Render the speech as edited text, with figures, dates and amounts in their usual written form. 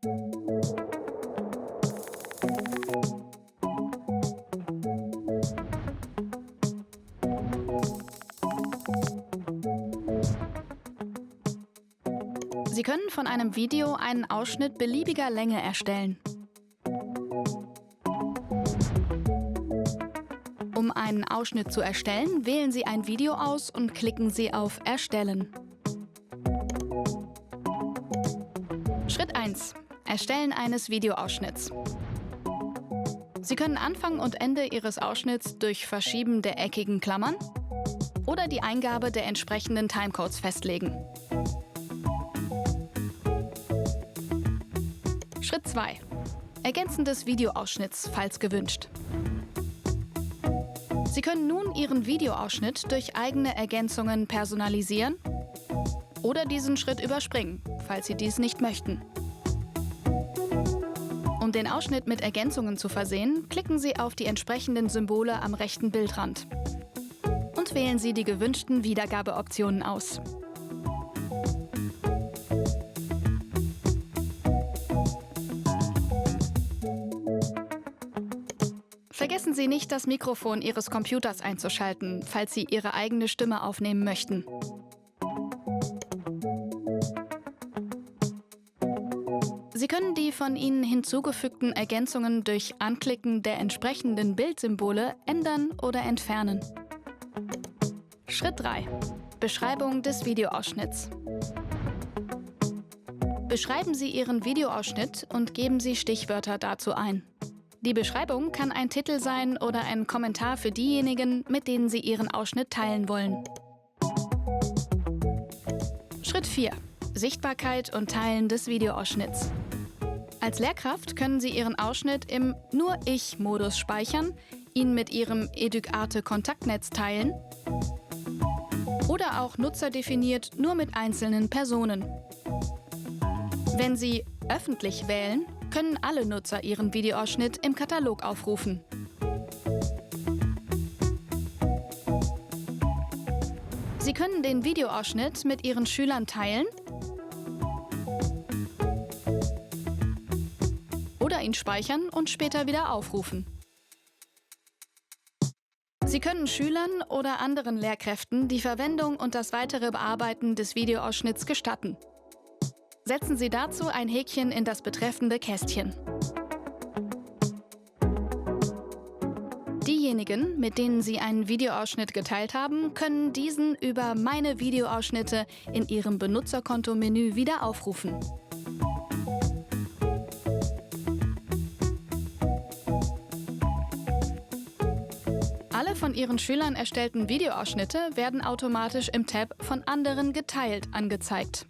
Sie können von einem Video einen Ausschnitt beliebiger Länge erstellen. Um einen Ausschnitt zu erstellen, wählen Sie ein Video aus und klicken Sie auf Erstellen. Schritt 1. Erstellen eines Videoausschnitts. Sie können Anfang und Ende Ihres Ausschnitts durch Verschieben der eckigen Klammern oder die Eingabe der entsprechenden Timecodes festlegen. Schritt 2. Ergänzen des Videoausschnitts, falls gewünscht. Sie können nun Ihren Videoausschnitt durch eigene Ergänzungen personalisieren oder diesen Schritt überspringen, falls Sie dies nicht möchten. Um den Ausschnitt mit Ergänzungen zu versehen, klicken Sie auf die entsprechenden Symbole am rechten Bildrand und wählen Sie die gewünschten Wiedergabeoptionen aus. Vergessen Sie nicht, das Mikrofon Ihres Computers einzuschalten, falls Sie Ihre eigene Stimme aufnehmen möchten. Sie können die von Ihnen hinzugefügten Ergänzungen durch Anklicken der entsprechenden Bildsymbole ändern oder entfernen. Schritt 3. Beschreibung des Videoausschnitts. Beschreiben Sie Ihren Videoausschnitt und geben Sie Stichwörter dazu ein. Die Beschreibung kann ein Titel sein oder ein Kommentar für diejenigen, mit denen Sie Ihren Ausschnitt teilen wollen. Schritt 4. Sichtbarkeit und Teilen des Videoausschnitts. Als Lehrkraft können Sie Ihren Ausschnitt im Nur-Ich-Modus speichern, ihn mit Ihrem Educ'ARTE-Kontaktnetz teilen oder auch nutzerdefiniert nur mit einzelnen Personen. Wenn Sie öffentlich wählen, können alle Nutzer Ihren Videoausschnitt im Katalog aufrufen. Sie können den Videoausschnitt mit Ihren Schülern teilen oder ihn speichern und später wieder aufrufen. Sie können Schülern oder anderen Lehrkräften die Verwendung und das weitere Bearbeiten des Videoausschnitts gestatten. Setzen Sie dazu ein Häkchen in das betreffende Kästchen. Diejenigen, mit denen Sie einen Videoausschnitt geteilt haben, können diesen über Meine Videoausschnitte in Ihrem Benutzerkonto-Menü wieder aufrufen. Alle von Ihren Schülern erstellten Videoausschnitte werden automatisch im Tab von anderen geteilt angezeigt.